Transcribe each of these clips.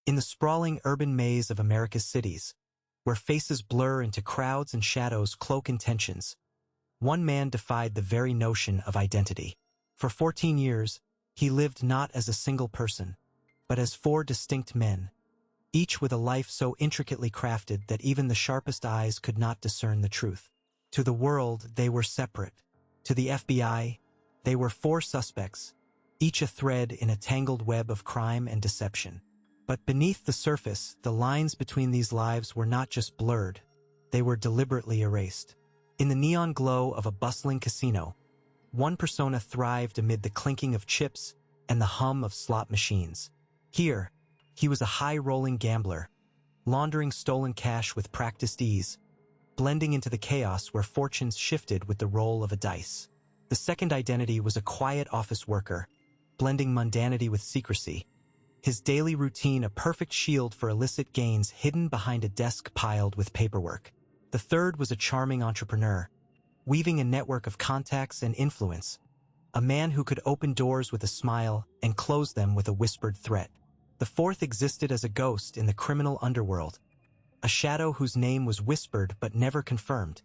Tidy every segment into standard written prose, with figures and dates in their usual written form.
In the sprawling urban maze of America's cities, where faces blur into crowds and shadows cloak intentions, one man defied the very notion of identity. For 14 years, he lived not as a single person, but as four distinct men, each with a life so intricately crafted that even the sharpest eyes could not discern the truth. To the world, they were separate. To the FBI, they were four suspects, each a thread in a tangled web of crime and deception. But beneath the surface, the lines between these lives were not just blurred, they were deliberately erased. In the neon glow of a bustling casino, one persona thrived amid the clinking of chips and the hum of slot machines. Here, he was a high-rolling gambler, laundering stolen cash with practiced ease, blending into the chaos where fortunes shifted with the roll of a dice. The second identity was a quiet office worker, blending mundanity with secrecy, his daily routine a perfect shield for illicit gains hidden behind a desk piled with paperwork. The third was a charming entrepreneur, weaving a network of contacts and influence, a man who could open doors with a smile and close them with a whispered threat. The fourth existed as a ghost in the criminal underworld, a shadow whose name was whispered but never confirmed,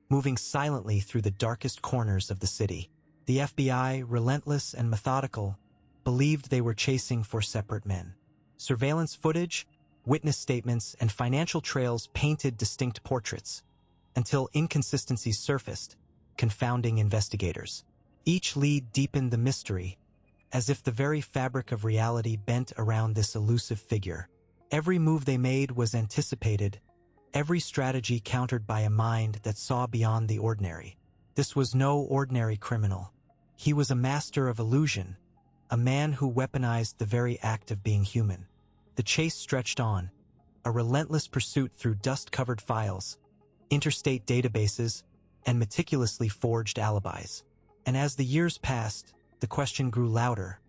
moving silently through the darkest corners of the city. The FBI, relentless and methodical, believed they were chasing four separate men. Surveillance footage, witness statements, and financial trails painted distinct portraits, until inconsistencies surfaced, confounding investigators. Each lead deepened the mystery, as if the very fabric of reality bent around this elusive figure. Every move they made was anticipated, every strategy countered by a mind that saw beyond the ordinary. This was no ordinary criminal. He was a master of illusion, a man who weaponized the very act of being human. The chase stretched on, a relentless pursuit through dust-covered files, interstate databases, and meticulously forged alibis. And as the years passed, the question grew louder.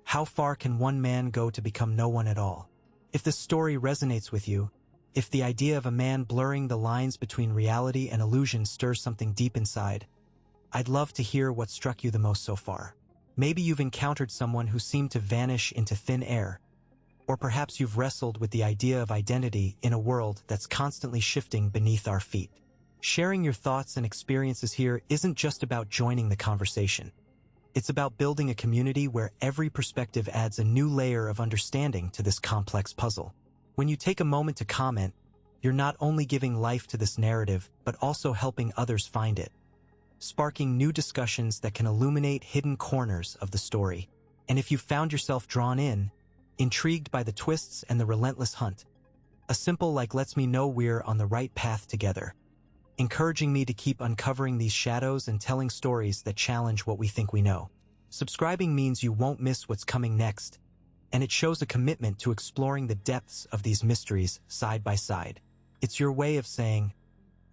How far can one man go to become no one at all? If this story resonates with you, if the idea of a man blurring the lines between reality and illusion stirs something deep inside, I'd love to hear what struck you the most so far. Maybe you've encountered someone who seemed to vanish into thin air, or perhaps you've wrestled with the idea of identity in a world that's constantly shifting beneath our feet. Sharing your thoughts and experiences here isn't just about joining the conversation. It's about building a community where every perspective adds a new layer of understanding to this complex puzzle. When you take a moment to comment, you're not only giving life to this narrative, but also helping others find it, sparking new discussions that can illuminate hidden corners of the story. And if you found yourself drawn in, intrigued by the twists and the relentless hunt, a simple like lets me know we're on the right path together, encouraging me to keep uncovering these shadows and telling stories that challenge what we think we know. Subscribing means you won't miss what's coming next, and it shows a commitment to exploring the depths of these mysteries side by side. It's your way of saying,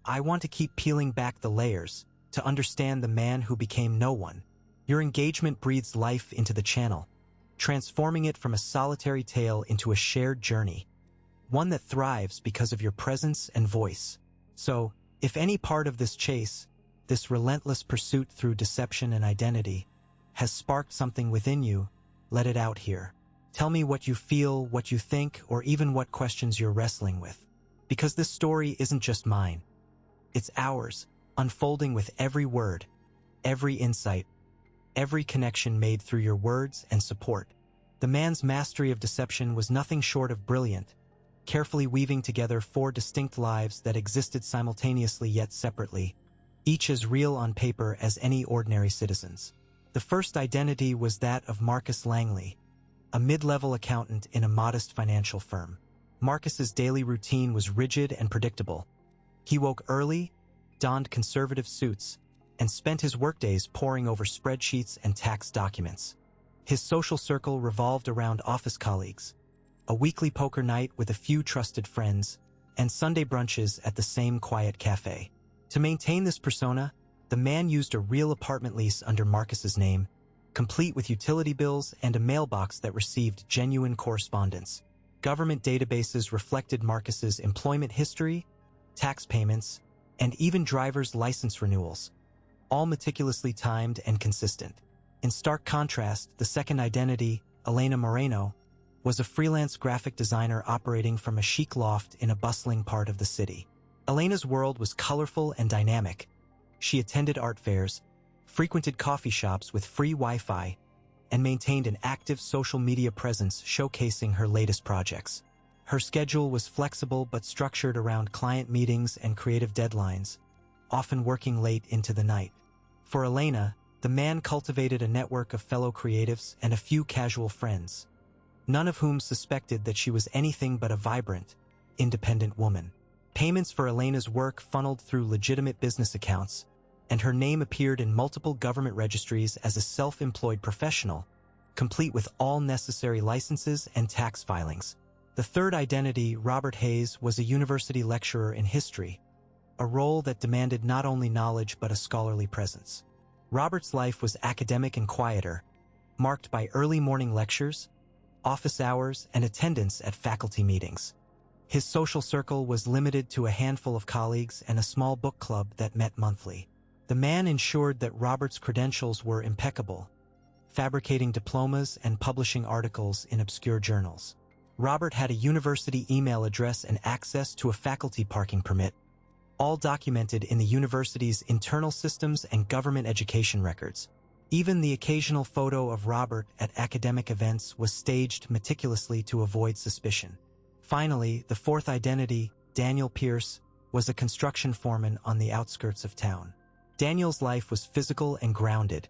I want to keep peeling back the layers, to understand the man who became no one. Your engagement breathes life into the channel, transforming it from a solitary tale into a shared journey, one that thrives because of your presence and voice. So, if any part of this chase, this relentless pursuit through deception and identity, has sparked something within you, let it out here. Tell me what you feel, what you think, or even what questions you're wrestling with. Because this story isn't just mine. It's ours, unfolding with every word, every insight, every connection made through your words and support. The man's mastery of deception was nothing short of brilliant, carefully weaving together four distinct lives that existed simultaneously yet separately, each as real on paper as any ordinary citizen's. The first identity was that of Marcus Langley, a mid-level accountant in a modest financial firm. Marcus's daily routine was rigid and predictable. He woke early, donned conservative suits, and spent his workdays poring over spreadsheets and tax documents. His social circle revolved around office colleagues, a weekly poker night with a few trusted friends, and Sunday brunches at the same quiet cafe. To maintain this persona, the man used a real apartment lease under Marcus's name, complete with utility bills and a mailbox that received genuine correspondence. Government databases reflected Marcus's employment history, tax payments, and even driver's license renewals, all meticulously timed and consistent. In stark contrast, the second identity, Elena Moreno, was a freelance graphic designer operating from a chic loft in a bustling part of the city. Elena's world was colorful and dynamic. She attended art fairs, frequented coffee shops with free Wi-Fi, and maintained an active social media presence showcasing her latest projects. Her schedule was flexible but structured around client meetings and creative deadlines, often working late into the night. For Elena, the man cultivated a network of fellow creatives and a few casual friends, none of whom suspected that she was anything but a vibrant, independent woman. Payments for Elena's work funneled through legitimate business accounts, and her name appeared in multiple government registries as a self-employed professional, complete with all necessary licenses and tax filings. The third identity, Robert Hayes, was a university lecturer in history, a role that demanded not only knowledge but a scholarly presence. Robert's life was academic and quieter, marked by early morning lectures, office hours, and attendance at faculty meetings. His social circle was limited to a handful of colleagues and a small book club that met monthly. The man ensured that Robert's credentials were impeccable, fabricating diplomas and publishing articles in obscure journals. Robert had a university email address and access to a faculty parking permit, all documented in the university's internal systems and government education records. Even the occasional photo of Robert at academic events was staged meticulously to avoid suspicion. Finally, the fourth identity, Daniel Pierce, was a construction foreman on the outskirts of town. Daniel's life was physical and grounded,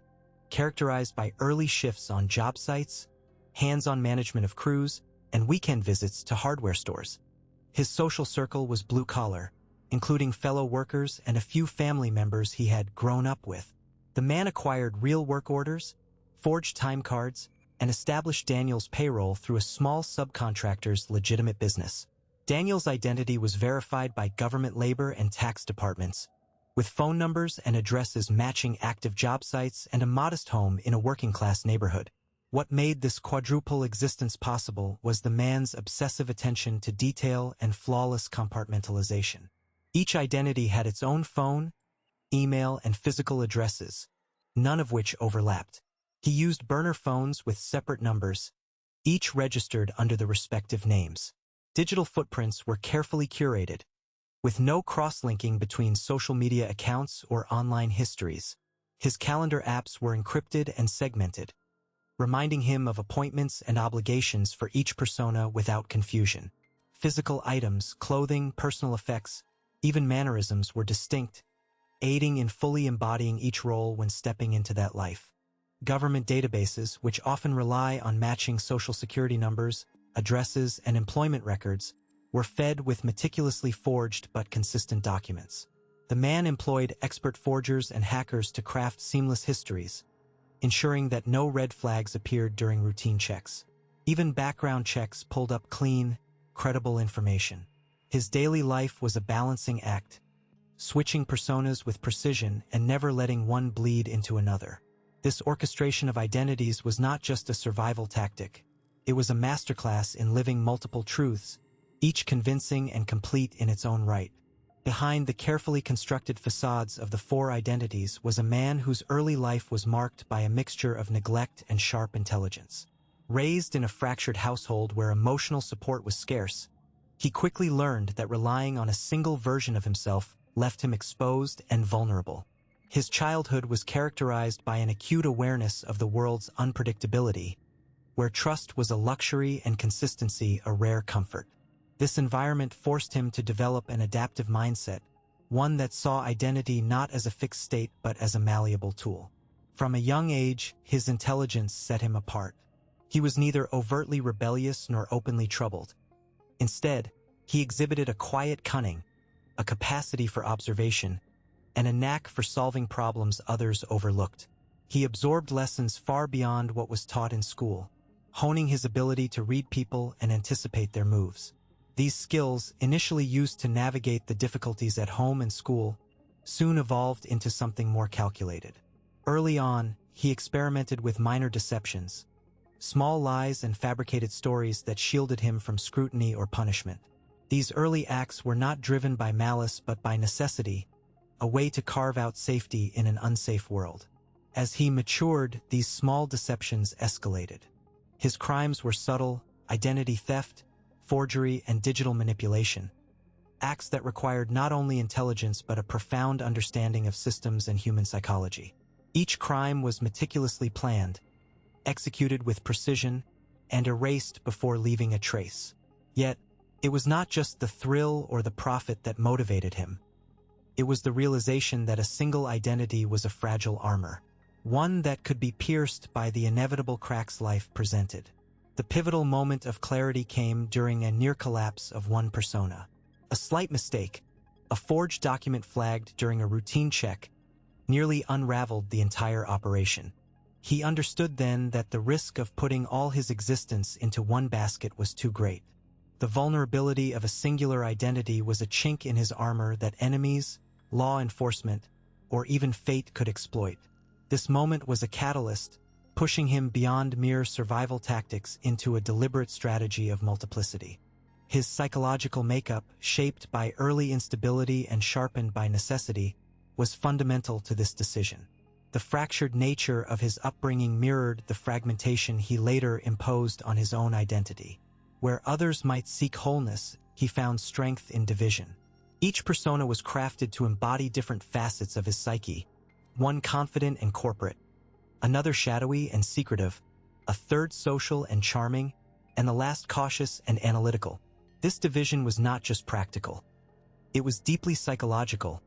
characterized by early shifts on job sites, hands-on management of crews, and weekend visits to hardware stores. His social circle was blue-collar, including fellow workers and a few family members he had grown up with. The man acquired real work orders, forged time cards, and established Daniel's payroll through a small subcontractor's legitimate business. Daniel's identity was verified by government labor and tax departments, with phone numbers and addresses matching active job sites and a modest home in a working-class neighborhood. What made this quadruple existence possible was the man's obsessive attention to detail and flawless compartmentalization. Each identity had its own phone, email, and physical addresses, none of which overlapped. He used burner phones with separate numbers, each registered under the respective names. Digital footprints were carefully curated, with no cross-linking between social media accounts or online histories. His calendar apps were encrypted and segmented, reminding him of appointments and obligations for each persona without confusion. Physical items, clothing, personal effects, even mannerisms were distinct, aiding in fully embodying each role when stepping into that life. Government databases, which often rely on matching social security numbers, addresses, and employment records, were fed with meticulously forged but consistent documents. The man employed expert forgers and hackers to craft seamless histories, ensuring that no red flags appeared during routine checks. Even background checks pulled up clean, credible information. His daily life was a balancing act, switching personas with precision and never letting one bleed into another. This orchestration of identities was not just a survival tactic. It was a masterclass in living multiple truths, each convincing and complete in its own right. Behind the carefully constructed facades of the four identities was a man whose early life was marked by a mixture of neglect and sharp intelligence. Raised in a fractured household where emotional support was scarce, he quickly learned that relying on a single version of himself left him exposed and vulnerable. His childhood was characterized by an acute awareness of the world's unpredictability, where trust was a luxury and consistency a rare comfort. This environment forced him to develop an adaptive mindset, one that saw identity not as a fixed state but as a malleable tool. From a young age, his intelligence set him apart. He was neither overtly rebellious nor openly troubled. Instead, he exhibited a quiet cunning, a capacity for observation, and a knack for solving problems others overlooked. He absorbed lessons far beyond what was taught in school, honing his ability to read people and anticipate their moves. These skills, initially used to navigate the difficulties at home and school, soon evolved into something more calculated. Early on, he experimented with minor deceptions, small lies and fabricated stories that shielded him from scrutiny or punishment. These early acts were not driven by malice but by necessity, a way to carve out safety in an unsafe world. As he matured, these small deceptions escalated. His crimes were subtle, identity theft, forgery, and digital manipulation. Acts that required not only intelligence but a profound understanding of systems and human psychology. Each crime was meticulously planned, executed with precision, and erased before leaving a trace. Yet, it was not just the thrill or the profit that motivated him. It was the realization that a single identity was a fragile armor, one that could be pierced by the inevitable cracks life presented. The pivotal moment of clarity came during a near collapse of one persona. A slight mistake, a forged document flagged during a routine check, nearly unraveled the entire operation. He understood then that the risk of putting all his existence into one basket was too great. The vulnerability of a singular identity was a chink in his armor that enemies, law enforcement, or even fate could exploit. This moment was a catalyst, pushing him beyond mere survival tactics into a deliberate strategy of multiplicity. His psychological makeup, shaped by early instability and sharpened by necessity, was fundamental to this decision. The fractured nature of his upbringing mirrored the fragmentation he later imposed on his own identity. Where others might seek wholeness, he found strength in division. Each persona was crafted to embody different facets of his psyche, one confident and corporate, another shadowy and secretive, a third social and charming, and the last cautious and analytical. This division was not just practical. It was deeply psychological,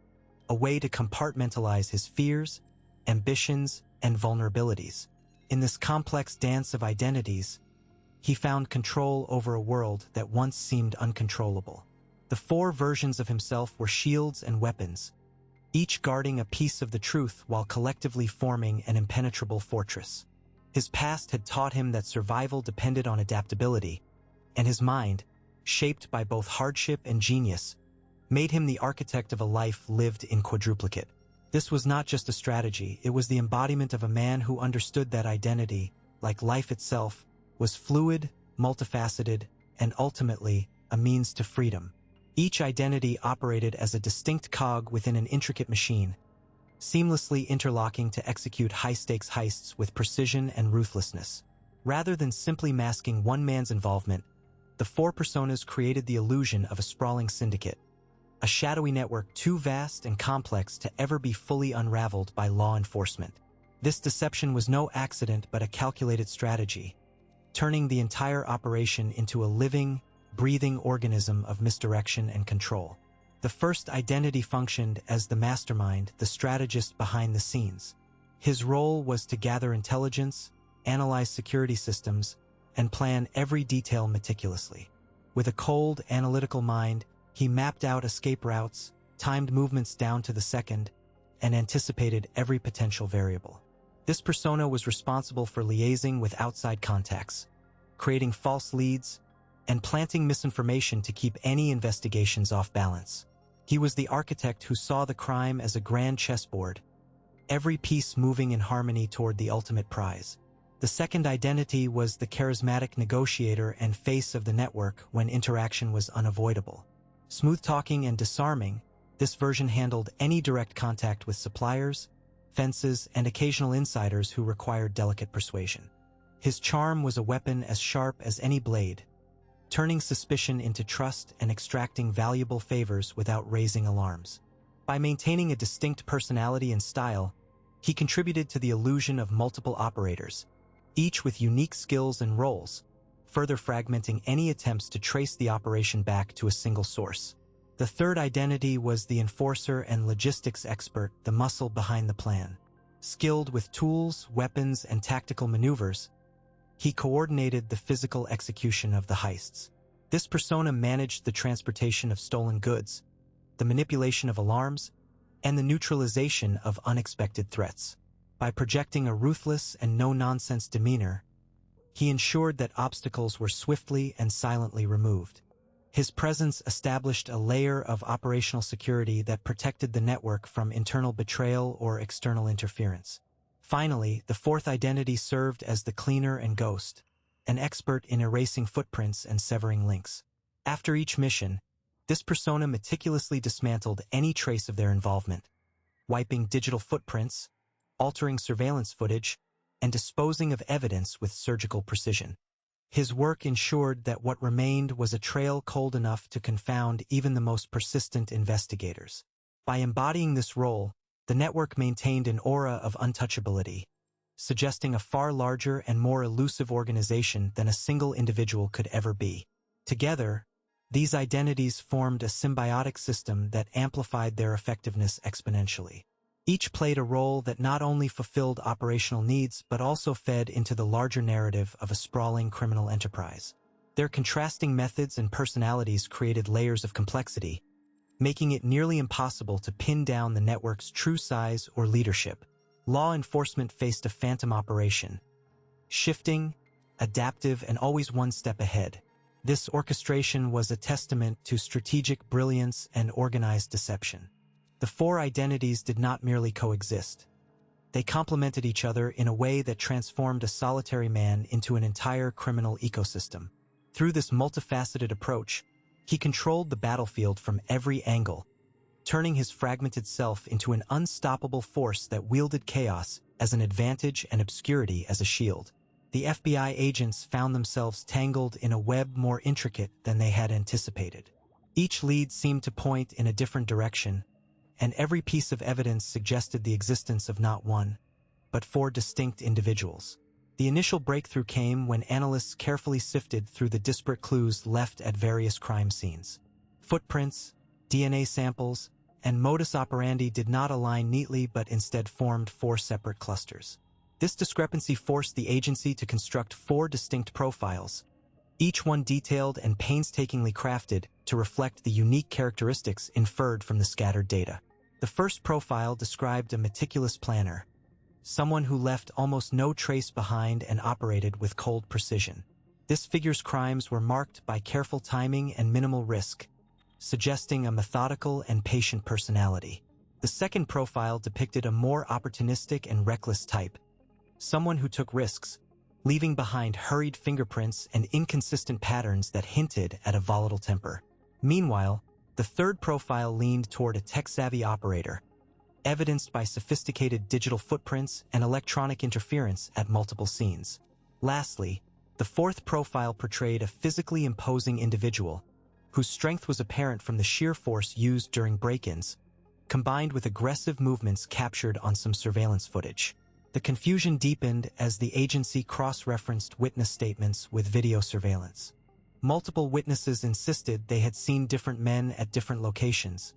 a way to compartmentalize his fears, ambitions, and vulnerabilities. In this complex dance of identities, he found control over a world that once seemed uncontrollable. The four versions of himself were shields and weapons, each guarding a piece of the truth while collectively forming an impenetrable fortress. His past had taught him that survival depended on adaptability, and his mind, shaped by both hardship and genius, made him the architect of a life lived in quadruplicate. This was not just a strategy, it was the embodiment of a man who understood that identity, like life itself, was fluid, multifaceted, and ultimately a means to freedom. Each identity operated as a distinct cog within an intricate machine, seamlessly interlocking to execute high-stakes heists with precision and ruthlessness. Rather than simply masking one man's involvement, the four personas created the illusion of a sprawling syndicate, a shadowy network too vast and complex to ever be fully unraveled by law enforcement. This deception was no accident but a calculated strategy, turning the entire operation into a living, breathing organism of misdirection and control. The first identity functioned as the mastermind, the strategist behind the scenes. His role was to gather intelligence, analyze security systems, and plan every detail meticulously. With a cold, analytical mind, he mapped out escape routes, timed movements down to the second, and anticipated every potential variable. This persona was responsible for liaising with outside contacts, creating false leads, and planting misinformation to keep any investigations off balance. He was the architect who saw the crime as a grand chessboard, every piece moving in harmony toward the ultimate prize. The second identity was the charismatic negotiator and face of the network when interaction was unavoidable. Smooth-talking and disarming, this version handled any direct contact with suppliers, fences, and occasional insiders who required delicate persuasion. His charm was a weapon as sharp as any blade, turning suspicion into trust and extracting valuable favors without raising alarms. By maintaining a distinct personality and style, he contributed to the illusion of multiple operators, each with unique skills and roles, further fragmenting any attempts to trace the operation back to a single source. The third identity was the enforcer and logistics expert, the muscle behind the plan. Skilled with tools, weapons, and tactical maneuvers, he coordinated the physical execution of the heists. This persona managed the transportation of stolen goods, the manipulation of alarms, and the neutralization of unexpected threats. By projecting a ruthless and no-nonsense demeanor, he ensured that obstacles were swiftly and silently removed. His presence established a layer of operational security that protected the network from internal betrayal or external interference. Finally, the fourth identity served as the cleaner and ghost, an expert in erasing footprints and severing links. After each mission, this persona meticulously dismantled any trace of their involvement, wiping digital footprints, altering surveillance footage, and disposing of evidence with surgical precision. His work ensured that what remained was a trail cold enough to confound even the most persistent investigators. By embodying this role, the network maintained an aura of untouchability, suggesting a far larger and more elusive organization than a single individual could ever be. Together, these identities formed a symbiotic system that amplified their effectiveness exponentially. Each played a role that not only fulfilled operational needs but also fed into the larger narrative of a sprawling criminal enterprise. Their contrasting methods and personalities created layers of complexity, making it nearly impossible to pin down the network's true size or leadership. Law enforcement faced a phantom operation, shifting, adaptive, and always one step ahead. This orchestration was a testament to strategic brilliance and organized deception. The four identities did not merely coexist. They complemented each other in a way that transformed a solitary man into an entire criminal ecosystem. Through this multifaceted approach, he controlled the battlefield from every angle, turning his fragmented self into an unstoppable force that wielded chaos as an advantage and obscurity as a shield. The FBI agents found themselves tangled in a web more intricate than they had anticipated. Each lead seemed to point in a different direction, and every piece of evidence suggested the existence of not one, but four distinct individuals. The initial breakthrough came when analysts carefully sifted through the disparate clues left at various crime scenes. Footprints, DNA samples, and modus operandi did not align neatly but instead formed four separate clusters. This discrepancy forced the agency to construct four distinct profiles, each one detailed and painstakingly crafted to reflect the unique characteristics inferred from the scattered data. The first profile described a meticulous planner, someone who left almost no trace behind and operated with cold precision. This figure's crimes were marked by careful timing and minimal risk, suggesting a methodical and patient personality. The second profile depicted a more opportunistic and reckless type, someone who took risks, leaving behind hurried fingerprints and inconsistent patterns that hinted at a volatile temper. Meanwhile, the third profile leaned toward a tech-savvy operator, evidenced by sophisticated digital footprints and electronic interference at multiple scenes. Lastly, the fourth profile portrayed a physically imposing individual, whose strength was apparent from the sheer force used during break-ins, combined with aggressive movements captured on some surveillance footage. The confusion deepened as the agency cross-referenced witness statements with video surveillance. Multiple witnesses insisted they had seen different men at different locations,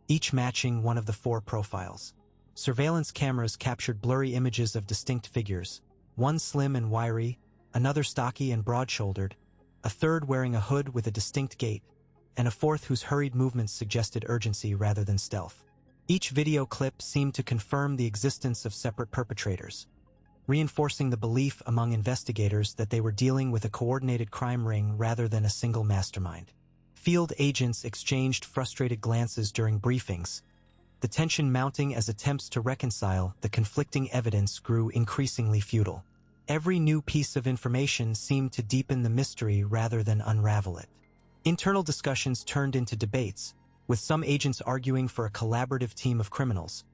each matching one of the four profiles. Surveillance cameras captured blurry images of distinct figures, one slim and wiry, another stocky and broad-shouldered, a third wearing a hood with a distinct gait, and a fourth whose hurried movements suggested urgency rather than stealth. Each video clip seemed to confirm the existence of separate perpetrators, reinforcing the belief among investigators that they were dealing with a coordinated crime ring rather than a single mastermind. Field agents exchanged frustrated glances during briefings, the tension mounting as attempts to reconcile the conflicting evidence grew increasingly futile. Every new piece of information seemed to deepen the mystery rather than unravel it. Internal discussions turned into debates, with some agents arguing for a collaborative team of criminals,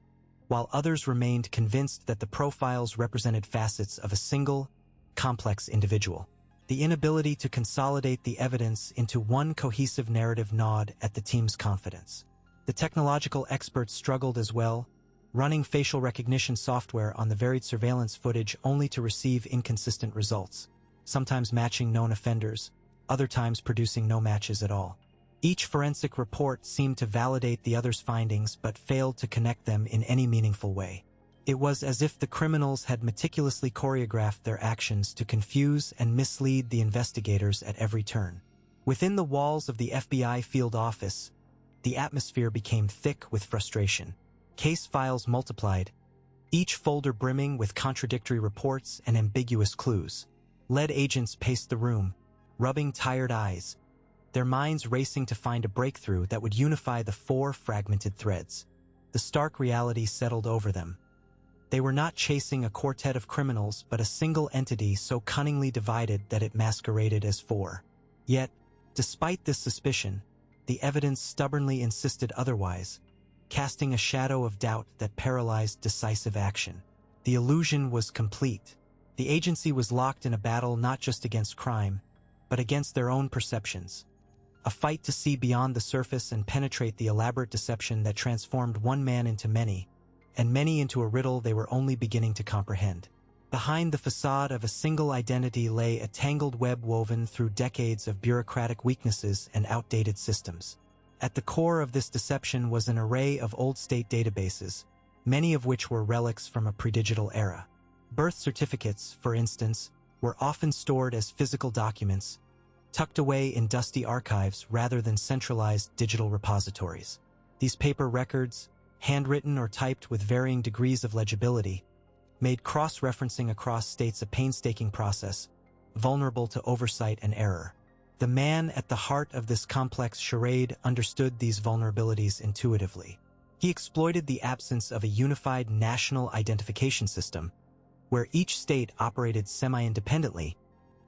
while others remained convinced that the profiles represented facets of a single, complex individual. The inability to consolidate the evidence into one cohesive narrative gnawed at the team's confidence. The technological experts struggled as well, running facial recognition software on the varied surveillance footage only to receive inconsistent results, sometimes matching known offenders, other times producing no matches at all. Each forensic report seemed to validate the other's findings but failed to connect them in any meaningful way. It was as if the criminals had meticulously choreographed their actions to confuse and mislead the investigators at every turn. Within the walls of the FBI field office, the atmosphere became thick with frustration. Case files multiplied, each folder brimming with contradictory reports and ambiguous clues. Lead agents paced the room, rubbing tired eyes, their minds racing to find a breakthrough that would unify the four fragmented threads. The stark reality settled over them. They were not chasing a quartet of criminals but a single entity so cunningly divided that it masqueraded as four. Yet, despite this suspicion, the evidence stubbornly insisted otherwise, casting a shadow of doubt that paralyzed decisive action. The illusion was complete. The agency was locked in a battle not just against crime, but against their own perceptions. A fight to see beyond the surface and penetrate the elaborate deception that transformed one man into many, and many into a riddle they were only beginning to comprehend. Behind the facade of a single identity lay a tangled web woven through decades of bureaucratic weaknesses and outdated systems. At the core of this deception was an array of old state databases, many of which were relics from a pre-digital era. Birth certificates, for instance, were often stored as physical documents, tucked away in dusty archives rather than centralized digital repositories. These paper records, handwritten or typed with varying degrees of legibility, made cross-referencing across states a painstaking process, vulnerable to oversight and error. The man at the heart of this complex charade understood these vulnerabilities intuitively. He exploited the absence of a unified national identification system, where each state operated semi-independently,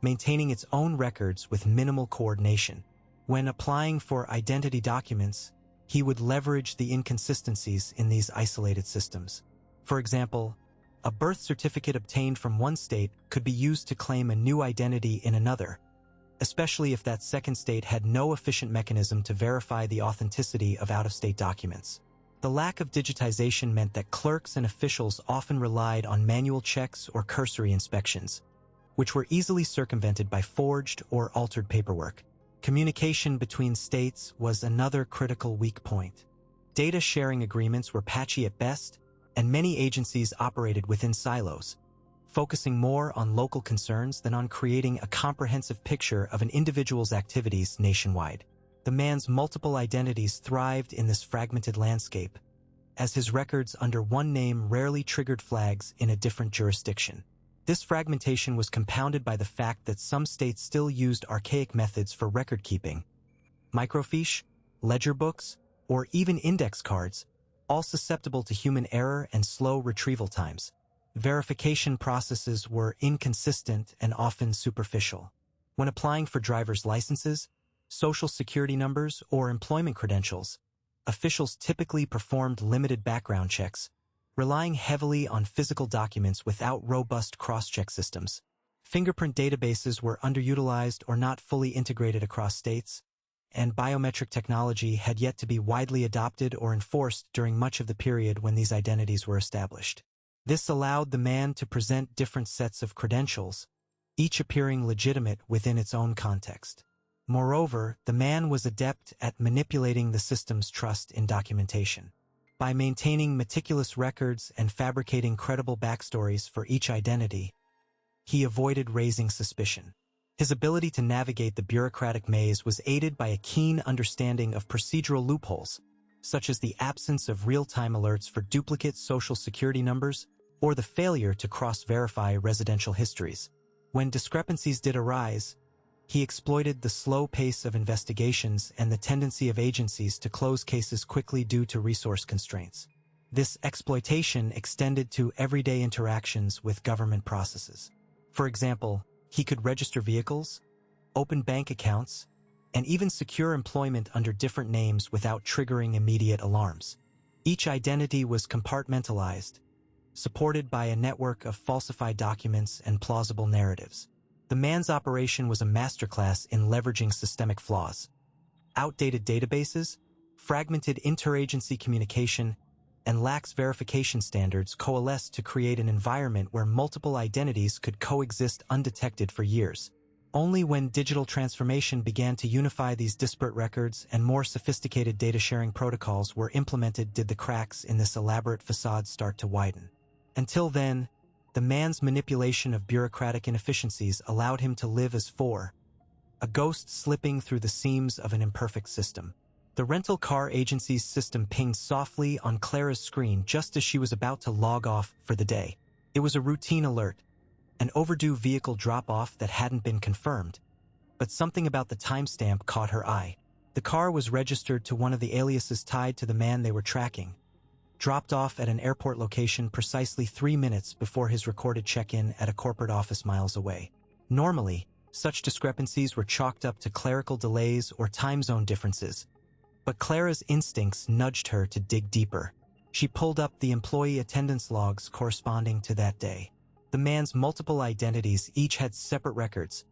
maintaining its own records with minimal coordination. When applying for identity documents, he would leverage the inconsistencies in these isolated systems. For example, a birth certificate obtained from one state could be used to claim a new identity in another, especially if that second state had no efficient mechanism to verify the authenticity of out-of-state documents. The lack of digitization meant that clerks and officials often relied on manual checks or cursory inspections, which were easily circumvented by forged or altered paperwork. Communication between states was another critical weak point. Data sharing agreements were patchy at best, and many agencies operated within silos, focusing more on local concerns than on creating a comprehensive picture of an individual's activities nationwide. The man's multiple identities thrived in this fragmented landscape, as his records under one name rarely triggered flags in a different jurisdiction. This fragmentation was compounded by the fact that some states still used archaic methods for record-keeping: microfiche, ledger books, or even index cards, all susceptible to human error and slow retrieval times. Verification processes were inconsistent and often superficial. When applying for driver's licenses, social security numbers, or employment credentials, officials typically performed limited background checks, relying heavily on physical documents without robust cross-check systems. Fingerprint databases were underutilized or not fully integrated across states, and biometric technology had yet to be widely adopted or enforced during much of the period when these identities were established. This allowed the man to present different sets of credentials, each appearing legitimate within its own context. Moreover, the man was adept at manipulating the system's trust in documentation. By maintaining meticulous records and fabricating credible backstories for each identity, he avoided raising suspicion. His ability to navigate the bureaucratic maze was aided by a keen understanding of procedural loopholes, such as the absence of real-time alerts for duplicate social security numbers or the failure to cross-verify residential histories. When discrepancies did arise, he exploited the slow pace of investigations and the tendency of agencies to close cases quickly due to resource constraints. This exploitation extended to everyday interactions with government processes. For example, he could register vehicles, open bank accounts, and even secure employment under different names without triggering immediate alarms. Each identity was compartmentalized, supported by a network of falsified documents and plausible narratives. The man's operation was a masterclass in leveraging systemic flaws. Outdated databases, fragmented interagency communication, and lax verification standards coalesced to create an environment where multiple identities could coexist undetected for years. Only when digital transformation began to unify these disparate records and more sophisticated data-sharing protocols were implemented did the cracks in this elaborate facade start to widen. Until then, the man's manipulation of bureaucratic inefficiencies allowed him to live as a ghost slipping through the seams of an imperfect system. The rental car agency's system pinged softly on Clara's screen just as she was about to log off for the day. It was a routine alert, an overdue vehicle drop-off that hadn't been confirmed, but something about the timestamp caught her eye. The car was registered to one of the aliases tied to the man they were tracking, dropped off at an airport location precisely 3 minutes before his recorded check-in at a corporate office miles away. Normally, such discrepancies were chalked up to clerical delays or time zone differences, but Clara's instincts nudged her to dig deeper. She pulled up the employee attendance logs corresponding to that day. The man's multiple identities each had separate records,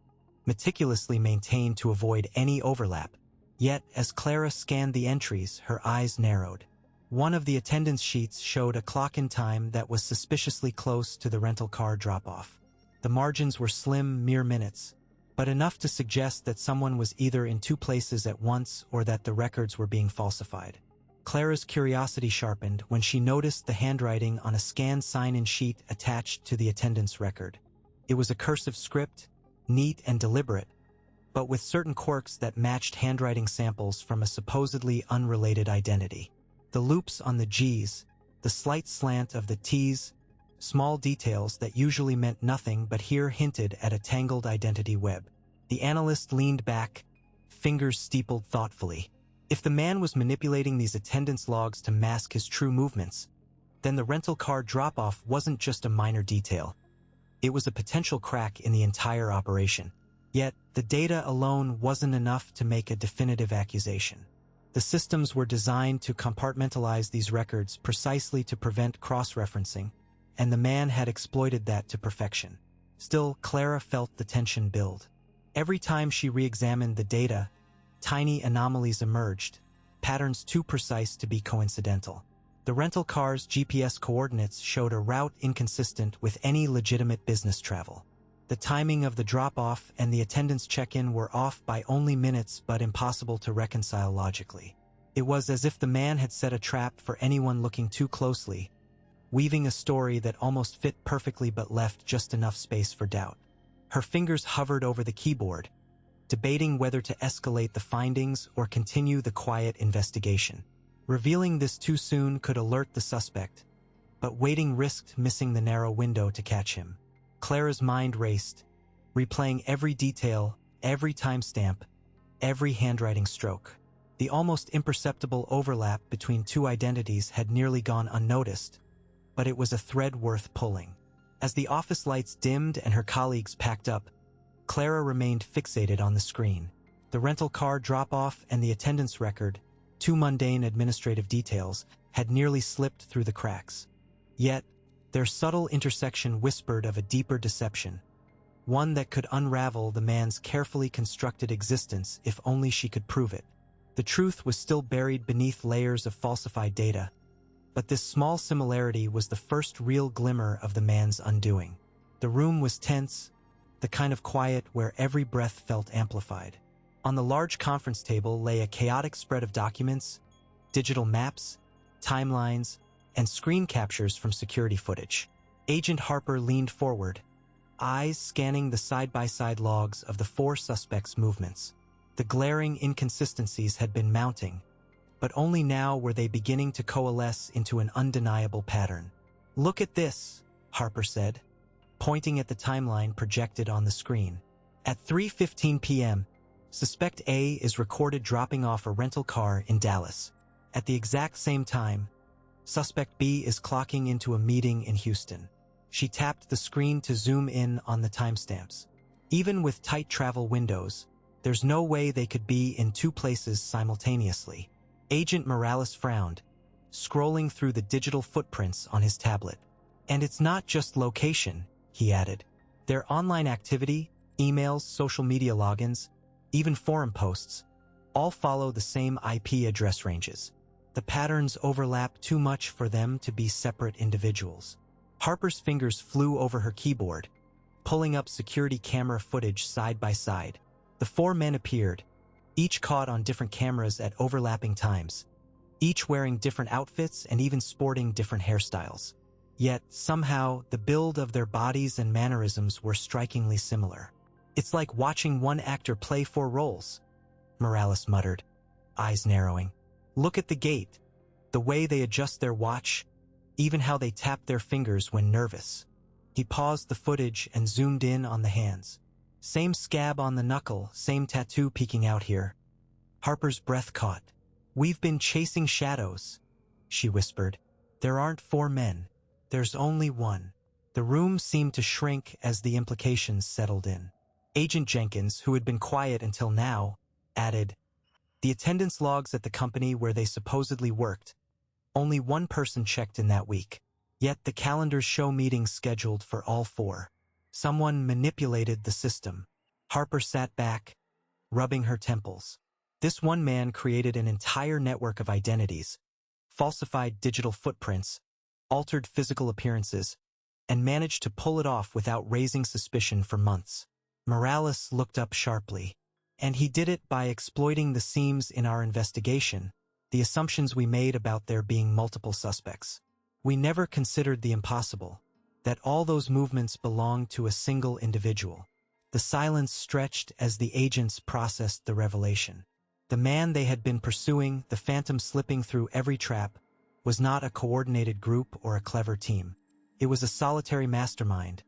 meticulously maintained to avoid any overlap. Yet, as Clara scanned the entries, her eyes narrowed. One of the attendance sheets showed a clock-in time that was suspiciously close to the rental car drop-off. The margins were slim, mere minutes, but enough to suggest that someone was either in two places at once or that the records were being falsified. Clara's curiosity sharpened when she noticed the handwriting on a scanned sign-in sheet attached to the attendance record. It was a cursive script, neat and deliberate, but with certain quirks that matched handwriting samples from a supposedly unrelated identity. The loops on the G's, the slight slant of the T's, small details that usually meant nothing but here hinted at a tangled identity web. The analyst leaned back, fingers steepled thoughtfully. If the man was manipulating these attendance logs to mask his true movements, then the rental car drop-off wasn't just a minor detail. It was a potential crack in the entire operation. Yet, the data alone wasn't enough to make a definitive accusation. The systems were designed to compartmentalize these records precisely to prevent cross-referencing, and the man had exploited that to perfection. Still, Clara felt the tension build. Every time she re-examined the data, tiny anomalies emerged, patterns too precise to be coincidental. The rental car's GPS coordinates showed a route inconsistent with any legitimate business travel. The timing of the drop-off and the attendance check-in were off by only minutes but impossible to reconcile logically. It was as if the man had set a trap for anyone looking too closely, weaving a story that almost fit perfectly but left just enough space for doubt. Her fingers hovered over the keyboard, debating whether to escalate the findings or continue the quiet investigation. Revealing this too soon could alert the suspect, but waiting risked missing the narrow window to catch him. Clara's mind raced, replaying every detail, every timestamp, every handwriting stroke. The almost imperceptible overlap between two identities had nearly gone unnoticed, but it was a thread worth pulling. As the office lights dimmed and her colleagues packed up, Clara remained fixated on the screen. The rental car drop-off and the attendance record, two mundane administrative details, had nearly slipped through the cracks. Yet, their subtle intersection whispered of a deeper deception, one that could unravel the man's carefully constructed existence if only she could prove it. The truth was still buried beneath layers of falsified data, but this small similarity was the first real glimmer of the man's undoing. The room was tense, the kind of quiet where every breath felt amplified. On the large conference table lay a chaotic spread of documents, digital maps, timelines, and screen captures from security footage. Agent Harper leaned forward, eyes scanning the side-by-side logs of the four suspects' movements. The glaring inconsistencies had been mounting, but only now were they beginning to coalesce into an undeniable pattern. "Look at this," Harper said, pointing at the timeline projected on the screen. At 3:15 p.m., Suspect A is recorded dropping off a rental car in Dallas. At the exact same time, Suspect B is clocking into a meeting in Houston. She tapped the screen to zoom in on the timestamps. Even with tight travel windows, there's no way they could be in two places simultaneously. Agent Morales frowned, scrolling through the digital footprints on his tablet. "And it's not just location," he added. "Their online activity, emails, social media logins, even forum posts, all follow the same IP address ranges. The patterns overlap too much for them to be separate individuals." Harper's fingers flew over her keyboard, pulling up security camera footage side by side. The four men appeared, each caught on different cameras at overlapping times, each wearing different outfits and even sporting different hairstyles. Yet, somehow, the build of their bodies and mannerisms were strikingly similar. "It's like watching one actor play four roles," Morales muttered, eyes narrowing. "Look at the gait, the way they adjust their watch, even how they tap their fingers when nervous." He paused the footage and zoomed in on the hands. "Same scab on the knuckle, same tattoo peeking out here." Harper's breath caught. "We've been chasing shadows," she whispered. "There aren't four men. There's only one." The room seemed to shrink as the implications settled in. Agent Jenkins, who had been quiet until now, added, "The attendance logs at the company where they supposedly worked, only one person checked in that week. Yet the calendars show meetings scheduled for all four. Someone manipulated the system." Harper sat back, rubbing her temples. This one man created an entire network of identities, falsified digital footprints, altered physical appearances, and managed to pull it off without raising suspicion for months. Morales looked up sharply. And he did it by exploiting the seams in our investigation, the assumptions we made about there being multiple suspects. We never considered the impossible, that all those movements belonged to a single individual. The silence stretched as the agents processed the revelation. The man they had been pursuing, the phantom slipping through every trap, was not a coordinated group or a clever team. It was a solitary mastermind,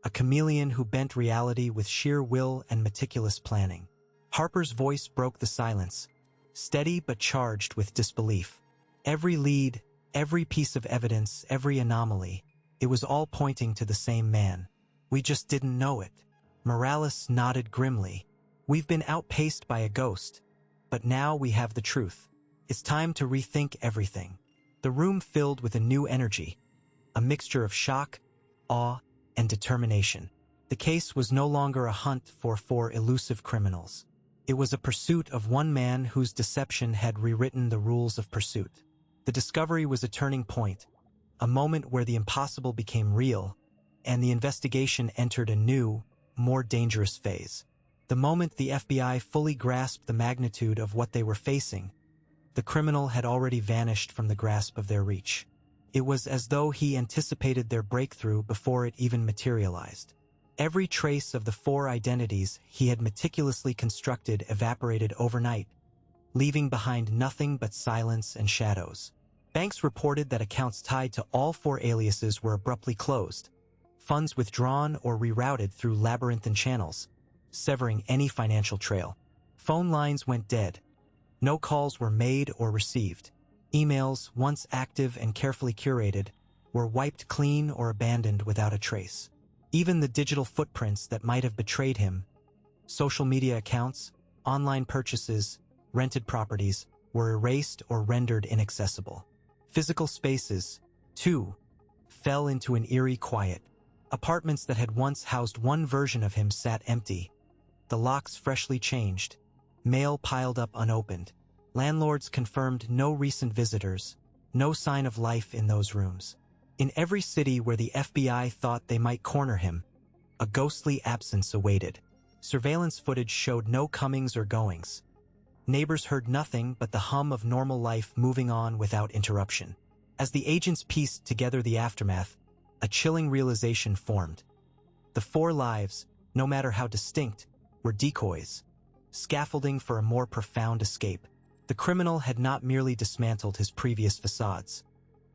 a chameleon who bent reality with sheer will and meticulous planning. Harper's voice broke the silence, steady but charged with disbelief. Every lead, every piece of evidence, every anomaly, it was all pointing to the same man. We just didn't know it. Morales nodded grimly. We've been outpaced by a ghost, but now we have the truth. It's time to rethink everything. The room filled with a new energy, a mixture of shock, awe, and determination. The case was no longer a hunt for four elusive criminals. It was a pursuit of one man whose deception had rewritten the rules of pursuit. The discovery was a turning point, a moment where the impossible became real, and the investigation entered a new, more dangerous phase. The moment the FBI fully grasped the magnitude of what they were facing, the criminal had already vanished from the grasp of their reach. It was as though he anticipated their breakthrough before it even materialized. Every trace of the four identities he had meticulously constructed evaporated overnight, leaving behind nothing but silence and shadows. Banks reported that accounts tied to all four aliases were abruptly closed, funds withdrawn or rerouted through labyrinthine channels, severing any financial trail. Phone lines went dead. No calls were made or received. Emails, once active and carefully curated, were wiped clean or abandoned without a trace. Even the digital footprints that might have betrayed him, social media accounts, online purchases, rented properties, were erased or rendered inaccessible. Physical spaces, too, fell into an eerie quiet. Apartments that had once housed one version of him sat empty, the locks freshly changed, mail piled up unopened. Landlords confirmed no recent visitors, no sign of life in those rooms. In every city where the FBI thought they might corner him, a ghostly absence awaited. Surveillance footage showed no comings or goings. Neighbors heard nothing but the hum of normal life moving on without interruption. As the agents pieced together the aftermath, a chilling realization formed. The four lives, no matter how distinct, were decoys, scaffolding for a more profound escape. The criminal had not merely dismantled his previous facades.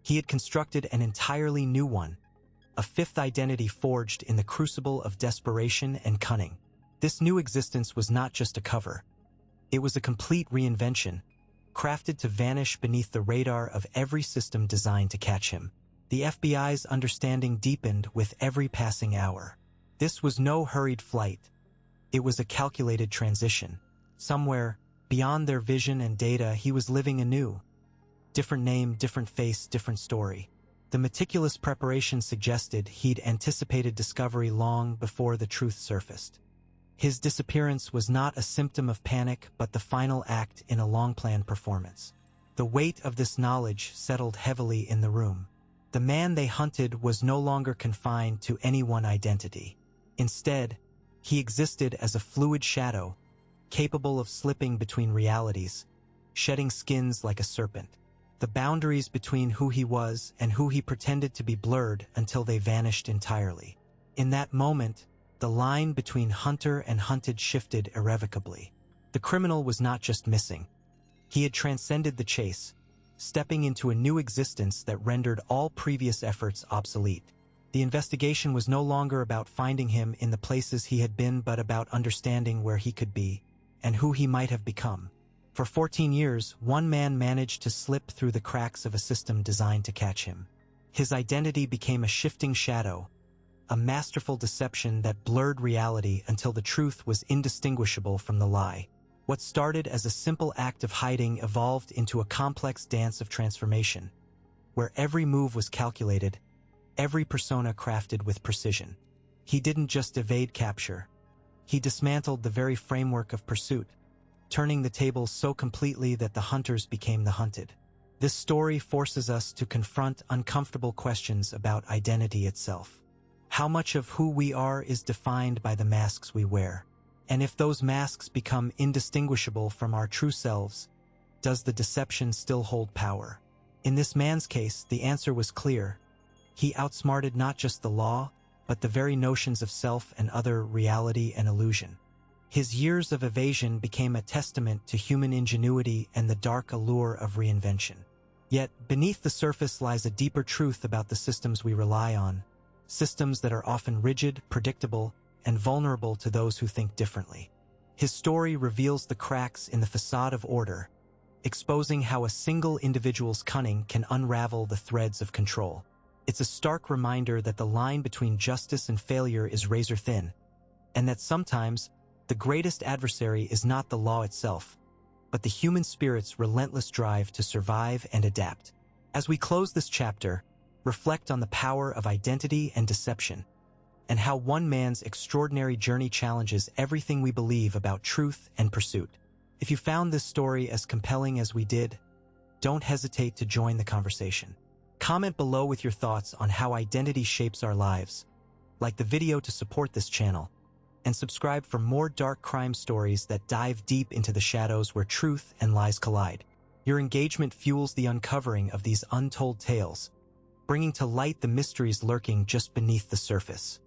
He had constructed an entirely new one, a fifth identity forged in the crucible of desperation and cunning. This new existence was not just a cover. It was a complete reinvention, crafted to vanish beneath the radar of every system designed to catch him. The FBI's understanding deepened with every passing hour. This was no hurried flight. It was a calculated transition. Somewhere, beyond their vision and data, he was living anew. Different name, different face, different story. The meticulous preparation suggested he'd anticipated discovery long before the truth surfaced. His disappearance was not a symptom of panic, but the final act in a long-planned performance. The weight of this knowledge settled heavily in the room. The man they hunted was no longer confined to any one identity. Instead, he existed as a fluid shadow, capable of slipping between realities, shedding skins like a serpent. The boundaries between who he was and who he pretended to be blurred until they vanished entirely. In that moment, the line between hunter and hunted shifted irrevocably. The criminal was not just missing. He had transcended the chase, stepping into a new existence that rendered all previous efforts obsolete. The investigation was no longer about finding him in the places he had been, but about understanding where he could be and who he might have become. For 14 years, one man managed to slip through the cracks of a system designed to catch him. His identity became a shifting shadow, a masterful deception that blurred reality until the truth was indistinguishable from the lie. What started as a simple act of hiding evolved into a complex dance of transformation, where every move was calculated, every persona crafted with precision. He didn't just evade capture. He dismantled the very framework of pursuit, turning the tables so completely that the hunters became the hunted. This story forces us to confront uncomfortable questions about identity itself. How much of who we are is defined by the masks we wear? And if those masks become indistinguishable from our true selves, does the deception still hold power? In this man's case, the answer was clear. He outsmarted not just the law, but the very notions of self and other, reality and illusion. His years of evasion became a testament to human ingenuity and the dark allure of reinvention. Yet, beneath the surface lies a deeper truth about the systems we rely on, systems that are often rigid, predictable, and vulnerable to those who think differently. His story reveals the cracks in the facade of order, exposing how a single individual's cunning can unravel the threads of control. It's a stark reminder that the line between justice and failure is razor thin, and that sometimes the greatest adversary is not the law itself, but the human spirit's relentless drive to survive and adapt. As we close this chapter, reflect on the power of identity and deception, and how one man's extraordinary journey challenges everything we believe about truth and pursuit. If you found this story as compelling as we did, don't hesitate to join the conversation. Comment below with your thoughts on how identity shapes our lives. Like the video to support this channel, and subscribe for more dark crime stories that dive deep into the shadows where truth and lies collide. Your engagement fuels the uncovering of these untold tales, bringing to light the mysteries lurking just beneath the surface.